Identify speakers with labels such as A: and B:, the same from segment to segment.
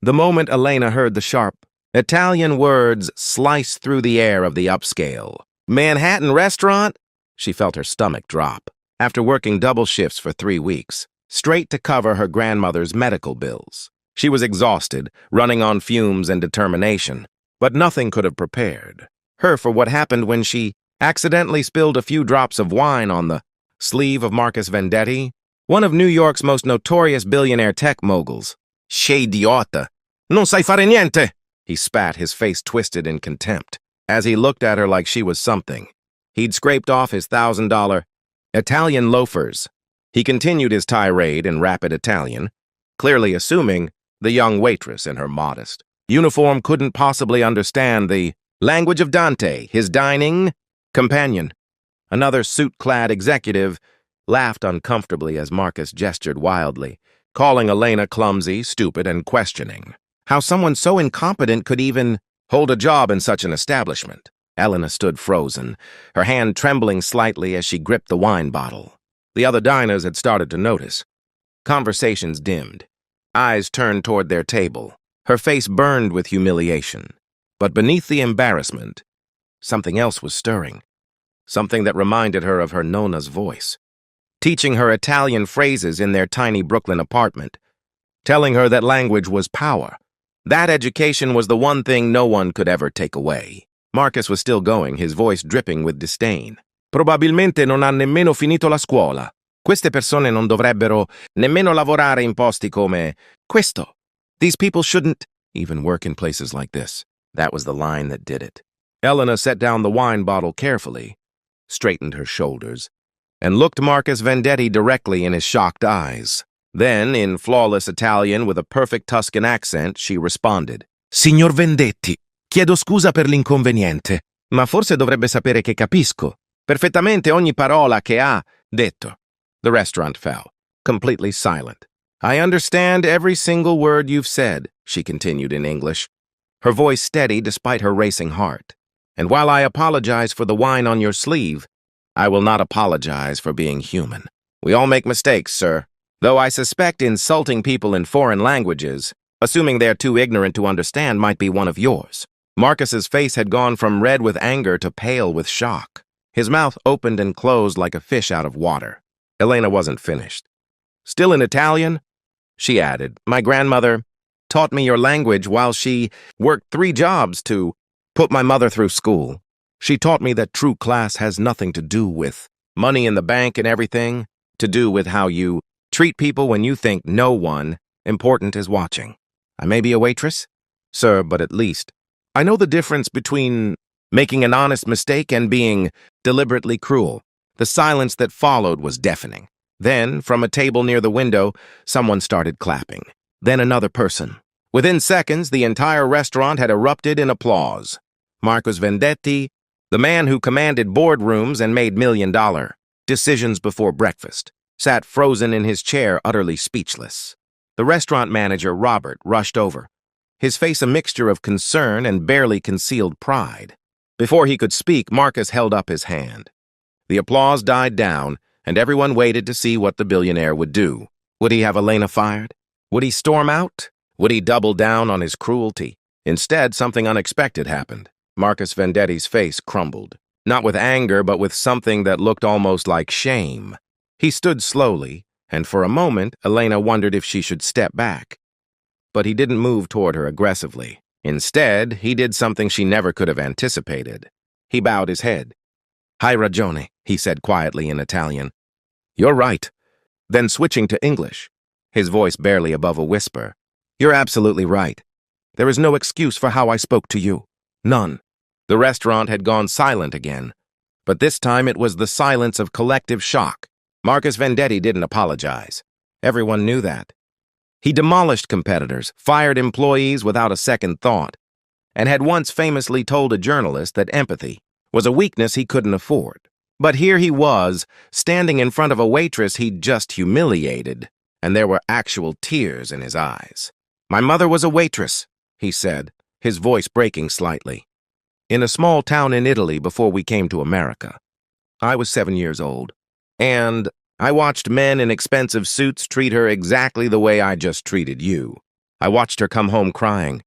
A: The moment Elena heard the sharp Italian words slice through the air of the upscale Manhattan restaurant, she felt her stomach drop. After working double shifts for 3 weeks, straight to cover her grandmother's medical bills. She was exhausted, running on fumes and determination, but nothing could have prepared her for what happened when she accidentally spilled a few drops of wine on the sleeve of Marcus Vendetti, one of New York's most notorious billionaire tech moguls. Che idiota! Non sai fare niente! He spat, his face twisted in contempt, as he looked at her like she was something. He'd scraped off his $1,000 Italian loafers. He continued his tirade in rapid Italian, clearly assuming the young waitress in her modest uniform couldn't possibly understand the language of Dante, his dining companion. Another suit-clad executive laughed uncomfortably as Marcus gestured wildly, calling Elena clumsy, stupid, and questioning how someone so incompetent could even hold a job in such an establishment. Elena stood frozen, her hand trembling slightly as she gripped the wine bottle. The other diners had started to notice. Conversations dimmed. Eyes turned toward their table. Her face burned with humiliation. But beneath the embarrassment, something else was stirring. Something that reminded her of her Nona's voice, teaching her Italian phrases in their tiny Brooklyn apartment, telling her that language was power. That education was the one thing no one could ever take away. Marcus was still going, his voice dripping with disdain. Probabilmente non ha nemmeno finito la scuola. Queste persone non dovrebbero nemmeno lavorare in posti come questo. These people shouldn't even work in places like this. That was the line that did it. Elena set down the wine bottle carefully, straightened her shoulders, and looked Marcus Vendetti directly in his shocked eyes. Then, in flawless Italian with a perfect Tuscan accent, she responded, Signor Vendetti, chiedo scusa per l'inconveniente, ma forse dovrebbe sapere che capisco perfettamente ogni parola che ha detto. The restaurant fell, completely silent. I understand every single word you've said, she continued in English, her voice steady despite her racing heart. And while I apologize for the wine on your sleeve, I will not apologize for being human. We all make mistakes, sir. Though I suspect insulting people in foreign languages, assuming they're too ignorant to understand, might be one of yours. Marcus's face had gone from red with anger to pale with shock. His mouth opened and closed like a fish out of water. Elena wasn't finished. Still in Italian, she added, my grandmother taught me your language while she worked 3 jobs to put my mother through school. She taught me that true class has nothing to do with money in the bank and everything to do with how you treat people when you think no one important is watching. I may be a waitress, sir, but at least I know the difference between making an honest mistake and being deliberately cruel. The silence that followed was deafening. Then, from a table near the window, someone started clapping. Then another person. Within seconds, the entire restaurant had erupted in applause. Marcus Vendetti, the man who commanded boardrooms and made million-dollar decisions before breakfast, sat frozen in his chair, utterly speechless. The restaurant manager, Robert, rushed over, his face a mixture of concern and barely concealed pride. Before he could speak, Marcus held up his hand. The applause died down, and everyone waited to see what the billionaire would do. Would he have Elena fired? Would he storm out? Would he double down on his cruelty? Instead, something unexpected happened. Marcus Vendetti's face crumbled, not with anger, but with something that looked almost like shame. He stood slowly, and for a moment, Elena wondered if she should step back. But he didn't move toward her aggressively. Instead, he did something she never could have anticipated. He bowed his head. Hai ragione, he said quietly in Italian. You're right. Then switching to English, his voice barely above a whisper. You're absolutely right. There is no excuse for how I spoke to you. None. The restaurant had gone silent again, but this time it was the silence of collective shock. Marcus Vendetti didn't apologize. Everyone knew that. He demolished competitors, fired employees without a second thought, and had once famously told a journalist that empathy was a weakness he couldn't afford. But here he was, standing in front of a waitress he'd just humiliated, and there were actual tears in his eyes. My mother was a waitress, he said, his voice breaking slightly, in a small town in Italy before we came to America. I was 7 years old, and I watched men in expensive suits treat her exactly the way I just treated you. I watched her come home crying,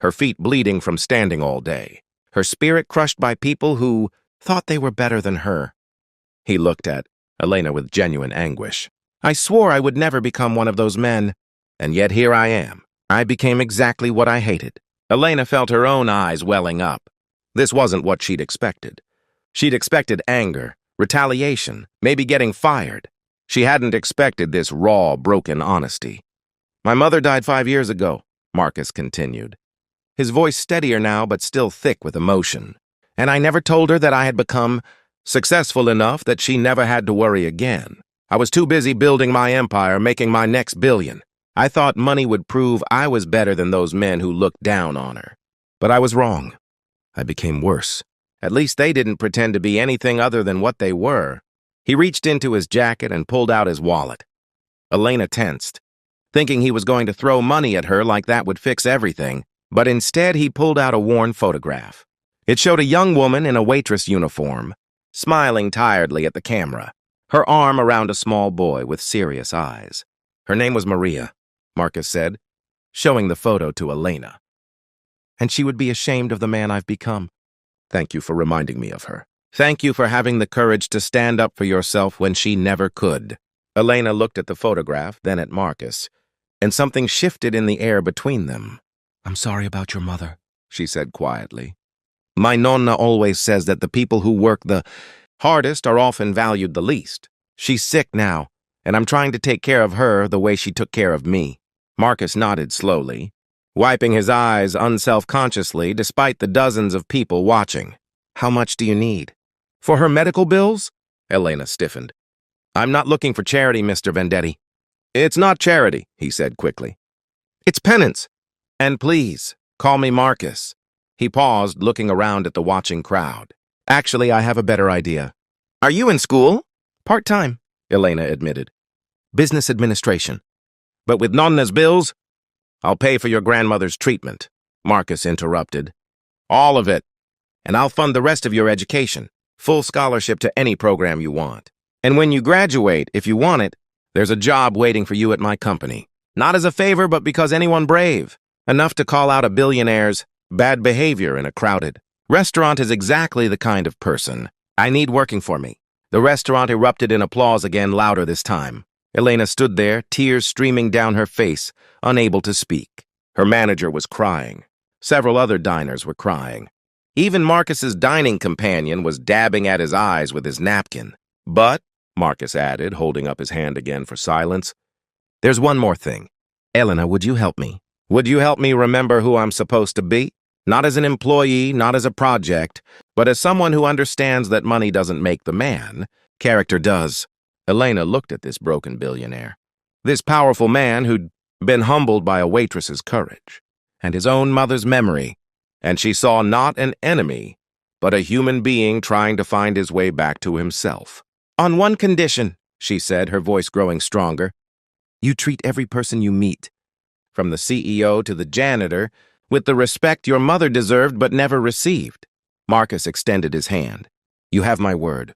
A: her feet bleeding from standing all day, her spirit crushed by people who thought they were better than her. He looked at Elena with genuine anguish. I swore I would never become one of those men, and yet here I am. I became exactly what I hated. Elena felt her own eyes welling up. This wasn't what she'd expected. She'd expected anger, retaliation, maybe getting fired. She hadn't expected this raw, broken honesty. My mother died 5 years ago, Marcus continued, his voice steadier now but still thick with emotion. And I never told her that I had become successful enough that she never had to worry again. I was too busy building my empire, making my next billion. I thought money would prove I was better than those men who looked down on her. But I was wrong. I became worse. At least they didn't pretend to be anything other than what they were. He reached into his jacket and pulled out his wallet. Elena tensed, thinking he was going to throw money at her like that would fix everything, but instead he pulled out a worn photograph. It showed a young woman in a waitress uniform, smiling tiredly at the camera, her arm around a small boy with serious eyes. Her name was Maria, Marcus said, showing the photo to Elena. And she would be ashamed of the man I've become. Thank you for reminding me of her. Thank you for having the courage to stand up for yourself when she never could. Elena looked at the photograph, then at Marcus, and something shifted in the air between them. I'm sorry about your mother, she said quietly. My nonna always says that the people who work the hardest are often valued the least. She's sick now, and I'm trying to take care of her the way she took care of me. Marcus nodded slowly, wiping his eyes unselfconsciously despite the dozens of people watching. How much do you need? For her medical bills? Elena stiffened. I'm not looking for charity, Mr. Vendetti. It's not charity, he said quickly. It's penance. And please, call me Marcus. He paused, looking around at the watching crowd. Actually, I have a better idea. Are you in school? Part-time, Elena admitted. Business administration. But with Nonna's bills? I'll pay for your grandmother's treatment, Marcus interrupted. All of it. And I'll fund the rest of your education. Full scholarship to any program you want. And when you graduate, if you want it, there's a job waiting for you at my company. Not as a favor, but because anyone brave. Enough to call out a billionaire's bad behavior in a crowded restaurant is exactly the kind of person I need working for me. The restaurant erupted in applause again, louder this time. Elena stood there, tears streaming down her face, unable to speak. Her manager was crying. Several other diners were crying. Even Marcus's dining companion was dabbing at his eyes with his napkin. But, Marcus added, holding up his hand again for silence, there's one more thing. Elena, would you help me? Would you help me remember who I'm supposed to be? Not as an employee, not as a project, but as someone who understands that money doesn't make the man. Character does. Elena looked at this broken billionaire. This powerful man who'd been humbled by a waitress's courage and his own mother's memory, and she saw not an enemy, but a human being trying to find his way back to himself. On one condition, she said, her voice growing stronger. You treat every person you meet, from the CEO to the janitor, with the respect your mother deserved but never received. Marcus extended his hand. You have my word.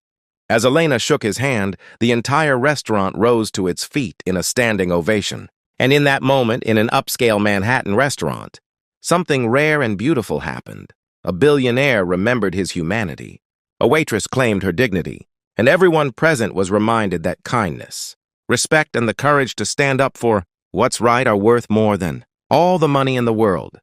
A: As Elena shook his hand, the entire restaurant rose to its feet in a standing ovation. And in that moment, in an upscale Manhattan restaurant, something rare and beautiful happened. A billionaire remembered his humanity. A waitress claimed her dignity. And everyone present was reminded that kindness, respect, and the courage to stand up for what's right are worth more than all the money in the world.